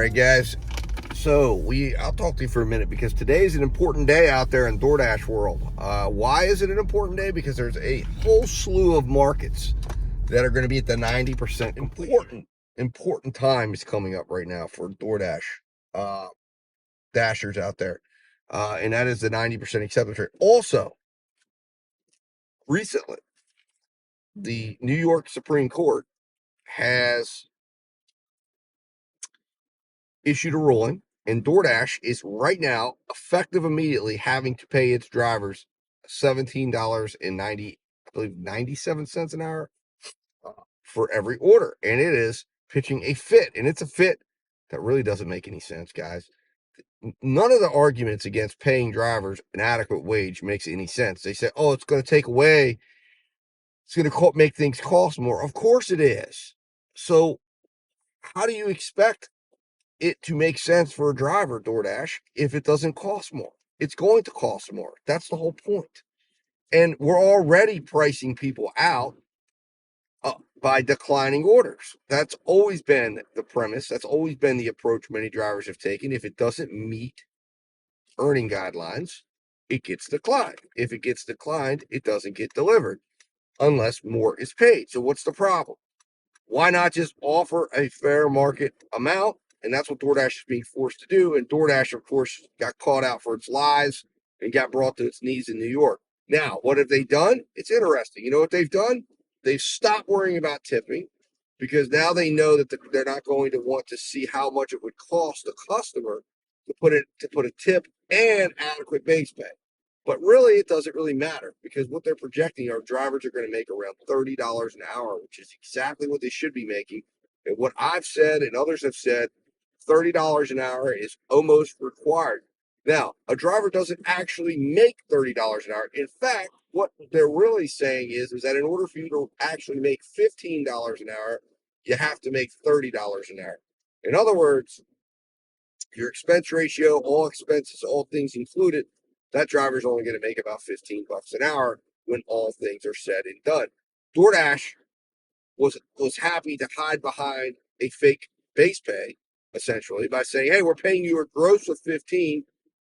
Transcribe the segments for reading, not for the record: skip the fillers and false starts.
right, guys. So I'll talk to you for a minute because today is an important day out there in DoorDash world. Why is it an important day? Because there's a whole slew of markets that are going to be at the 90% important time is coming up right now for DoorDash dashers out there, and that is the 90% acceptance rate. Also, recently, the New York Supreme Court has issued a ruling, and DoorDash is right now, effective immediately, having to pay its drivers $17.97 an hour for every order. And it is pitching a fit, and it's a fit that really doesn't make any sense, guys. None of the arguments against paying drivers an adequate wage makes any sense. They say, oh, it's going to take away, it's going to make things cost more. Of course it is. So how do you expect it to make sense for a driver, DoorDash, if it doesn't cost more? It's going to cost more. That's the whole point. And we're already pricing people out by declining orders. That's always been the premise. That's always been the approach many drivers have taken. If it doesn't meet earning guidelines, it gets declined. If it gets declined, it doesn't get delivered unless more is paid. So what's the problem? Why not just offer a fair market amount? And that's what DoorDash is being forced to do. And DoorDash, of course, got caught out for its lies and got brought to its knees in New York. Now, what have they done? It's interesting. You know what they've done? They've stopped worrying about tipping because now they know that they're not going to want to see how much it would cost the customer to put a tip and adequate base pay. But really, it doesn't really matter because what they're projecting are drivers are going to make around $30 an hour, which is exactly what they should be making. And what I've said and others have said, $30 an hour is almost required. Now, a driver doesn't actually make $30 an hour. In fact, what they're really saying is that in order for you to actually make $15 an hour, you have to make $30 an hour. In other words, your expense ratio, all expenses, all things included, that driver's only going to make about 15 bucks an hour when all things are said and done. DoorDash was happy to hide behind a fake base pay, essentially, by saying, hey, we're paying you a gross of 15.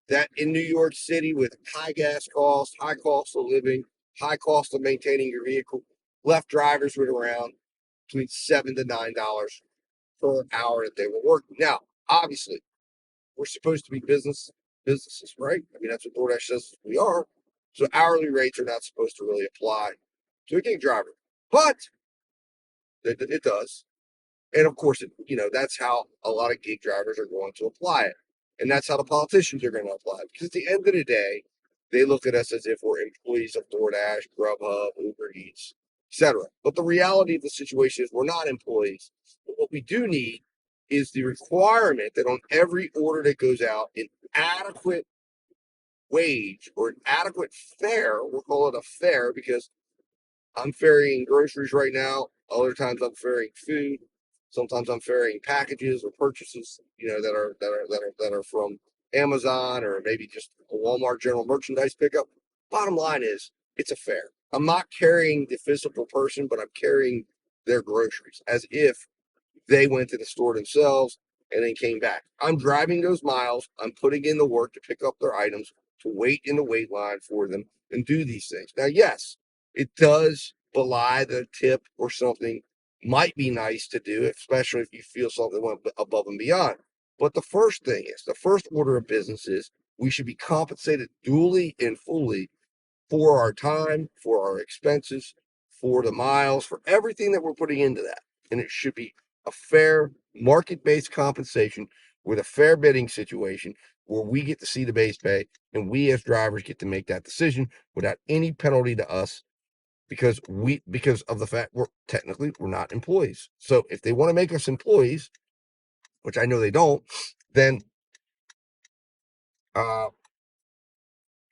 That in New York City with high gas costs, high cost of living, high cost of maintaining your vehicle, left drivers with around between $7 to $9 per hour that they were working. Now, obviously, we're supposed to be businesses, right? I mean, that's what DoorDash says we are. So hourly rates are not supposed to really apply to a gig driver, but it does. And of course, that's how a lot of gig drivers are going to apply it. And that's how the politicians are going to apply it. Because at the end of the day, they look at us as if we're employees of DoorDash, Grubhub, Uber Eats, etc. But the reality of the situation is we're not employees. But what we do need is the requirement that on every order that goes out, an adequate wage or an adequate fare, we'll call it a fare because I'm ferrying groceries right now. Other times I'm ferrying food. Sometimes I'm ferrying packages or purchases, that are from Amazon or maybe just a Walmart general merchandise pickup. Bottom line is, it's a fare. I'm not carrying the physical person, but I'm carrying their groceries as if they went to the store themselves and then came back. I'm driving those miles. I'm putting in the work to pick up their items, to wait in the wait line for them and do these things. Now, yes, it does belie the tip or something might be nice to do, especially if you feel something went above and beyond. But the first order of business is we should be compensated duly and fully for our time, for our expenses, for the miles, for everything that we're putting into that. And it should be a fair market-based compensation with a fair bidding situation where we get to see the base pay and we as drivers get to make that decision without any penalty to us because of the fact we're not employees. So if they want to make us employees, which I know they don't, then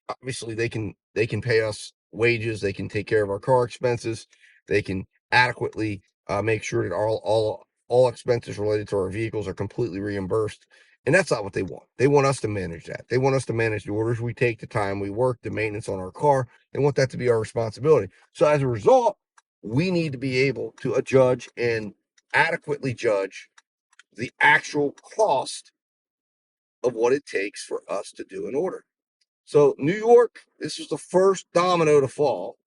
obviously they can pay us wages, they can take care of our car expenses, they can adequately make sure that all expenses related to our vehicles are completely reimbursed. And that's not what they want. They want us to manage that. They want us to manage the orders we take, the time we work, the maintenance on our car. They want that to be our responsibility. So as a result, we need to be able to judge and adequately judge the actual cost of what it takes for us to do an order. So New York, this is the first domino to fall.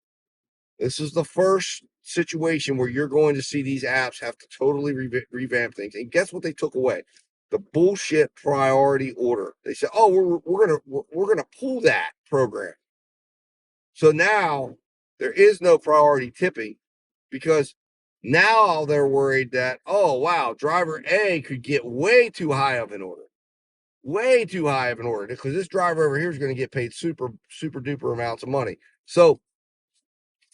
This is the first situation where you're going to see these apps have to totally revamp things. And guess what they took away? The bullshit priority order. They said, "Oh, we're gonna pull that program." So now there is no priority tipping because now they're worried that, oh wow, driver A could get way too high of an order. Way too high of an order because this driver over here is going to get paid super duper amounts of money. So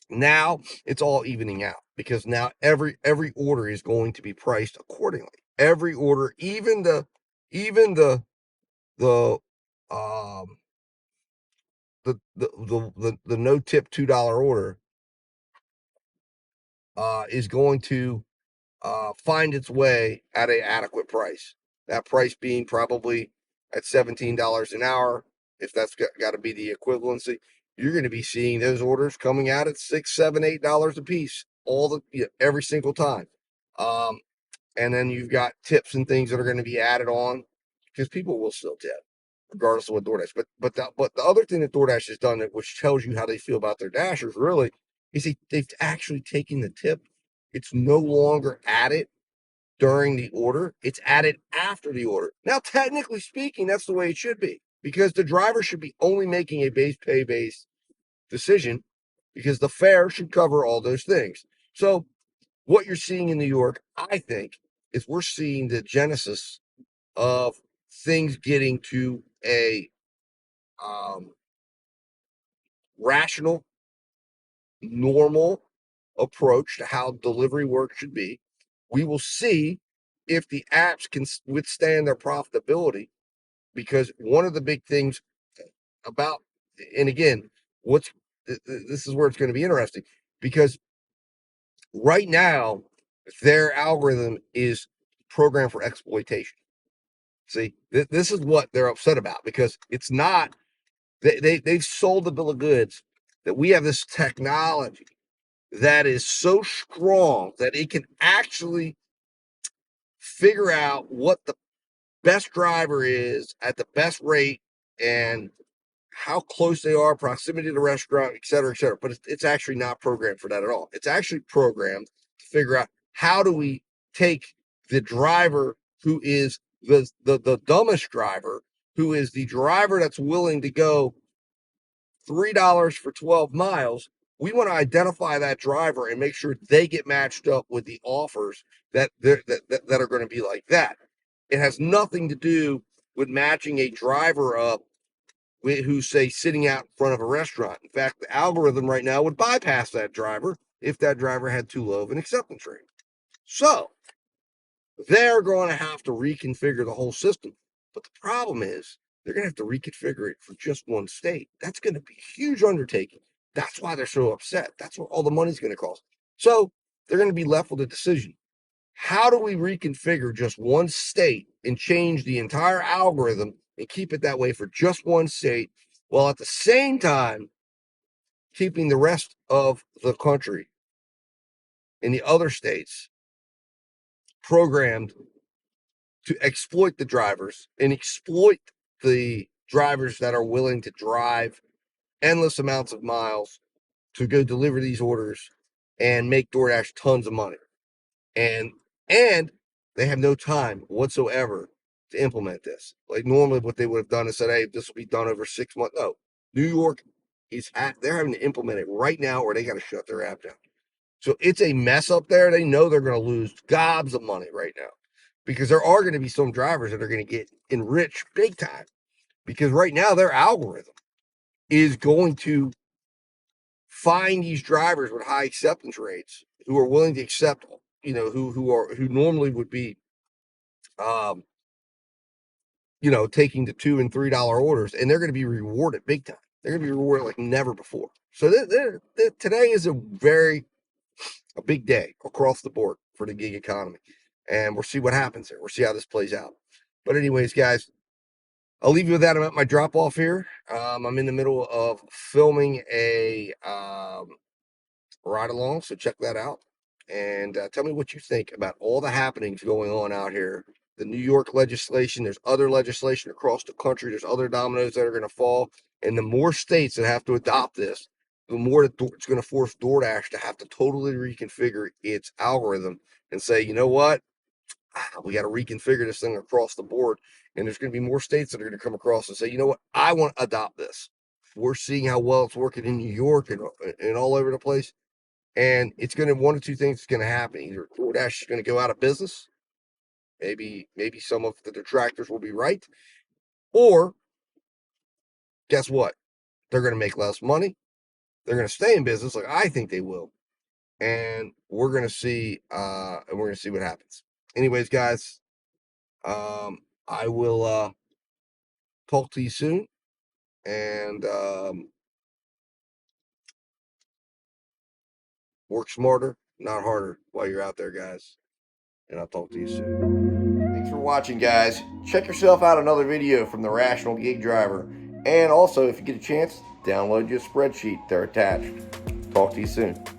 now it's all evening out because now every order is going to be priced accordingly. Every order, even the the um the no tip $2 order is going to find its way at an adequate price. That price being probably at $17 an hour. If that's got to be the equivalency, you're going to be seeing those orders coming out at $6, $7, $8 a piece every single time. And then you've got tips and things that are going to be added on because people will still tip regardless of what DoorDash. But the other thing that DoorDash has done, which tells you how they feel about their dashers, really, is they've actually taken the tip. It's no longer added during the order. It's added after the order. Now, technically speaking, that's the way it should be because the driver should be only making a base pay based decision because the fare should cover all those things. So what you're seeing in New York, I think, is we're seeing the genesis of things getting to a rational, normal approach to how delivery work should be. We will see if the apps can withstand their profitability because one of the big things about, and again, this is where it's going to be interesting because right now their algorithm is programmed for exploitation. See, this is what they're upset about because it's not, they've sold the bill of goods that we have this technology that is so strong that it can actually figure out what the best driver is at the best rate and how close they are, proximity to the restaurant, et cetera, et cetera. But it's actually not programmed for that at all. It's actually programmed to figure out how do we take the driver who is the dumbest driver, who is the driver that's willing to go $3 for 12 miles. We want to identify that driver and make sure they get matched up with the offers that are going to be like that. It has nothing to do with matching a driver up who's, say, sitting out in front of a restaurant. In fact, the algorithm right now would bypass that driver if that driver had too low of an acceptance rate. So they're going to have to reconfigure the whole system. But the problem is they're going to have to reconfigure it for just one state. That's going to be a huge undertaking. That's why they're so upset. That's what all the money's going to cost. So they're going to be left with a decision. How do we reconfigure just one state and change the entire algorithm and keep it that way for just one state while at the same time keeping the rest of the country in the other states programmed to exploit the drivers and exploit the drivers that are willing to drive endless amounts of miles to go deliver these orders and make DoorDash tons of money. And they have no time whatsoever to implement this. Like normally what they would have done is said, hey, this will be done over 6 months. No, New York they're having to implement it right now or they got to shut their app down. So it's a mess up there. They know they're going to lose gobs of money right now because there are going to be some drivers that are going to get enriched big time because right now their algorithm is going to find these drivers with high acceptance rates who are willing to accept, who normally would be, taking the $2 and $3 orders, and they're going to be rewarded big time. They're going to be rewarded like never before. So today is a big day across the board for the gig economy, and we'll see what happens there. We'll see how this plays out. But anyways, guys, I'll leave you with that. I'm at my drop off here. I'm in the middle of filming a ride along, so check that out and tell me what you think about all the happenings going on out here the New York legislation. There's other legislation across the country. There's other dominoes that are going to fall. And the more states that have to adopt this, the more it's going to force DoorDash to have to totally reconfigure its algorithm and say, you know what? We got to reconfigure this thing across the board. And there's going to be more states that are going to come across and say, you know what? I want to adopt this. We're seeing how well it's working in New York and all over the place. And it's going to, one of two things is going to happen. Either DoorDash is going to go out of business. Maybe some of the detractors will be right. Or guess what? They're going to make less money. They're going to stay in business like I think they will. And we're going to see what happens. Anyways, guys, I will talk to you soon. And work smarter, not harder while you're out there, guys. And I'll talk to you soon. Thanks for watching, guys. Check yourself out another video from the Rational Gig Driver. And also, if you get a chance, download your spreadsheet. They're attached. Talk to you soon.